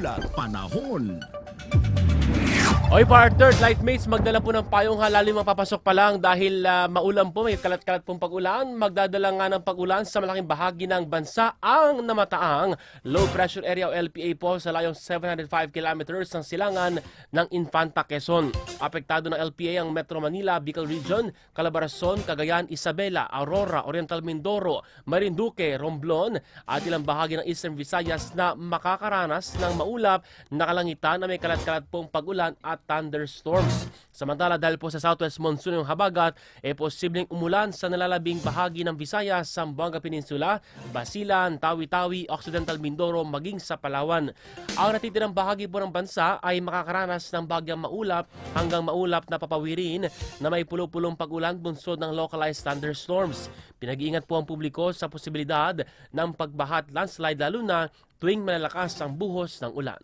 ulat panahon. Oy partner, life mates, magdala po ng payong halalim mapapasok pa lang dahil maulan po, may kalat-kalat pong pag-ulan. Magdadala nga ng pag-ulan sa malaking bahagi ng bansa ang namataang low pressure area o LPA po sa layong 705 kilometers ng silangan ng Infanta, Quezon. Apektado ng LPA ang Metro Manila, Bicol Region, Calabarzon, Cagayan, Isabela, Aurora, Oriental Mindoro, Marinduque, Romblon at ilang bahagi ng Eastern Visayas na makakaranas ng maulap na kalangitan na may kalat-kalat pong pag-ulan at thunderstorms. Samantala dahil po sa southwest monsoon yung habagat, posibleng umulan sa nalalabing bahagi ng Visayas, Zamboanga Peninsula, Basilan, Tawi-Tawi, Occidental Mindoro, maging sa Palawan. Ang natitirang bahagi po ng bansa ay makakaranas ng bagyang maulap hanggang maulap na papawirin na may pulo-pulong pag-ulan bunsod ng localized thunderstorms. Pinag-iingat po ang publiko sa posibilidad ng pagbaha at landslide lalo na tuwing malalakas ang buhos ng ulan.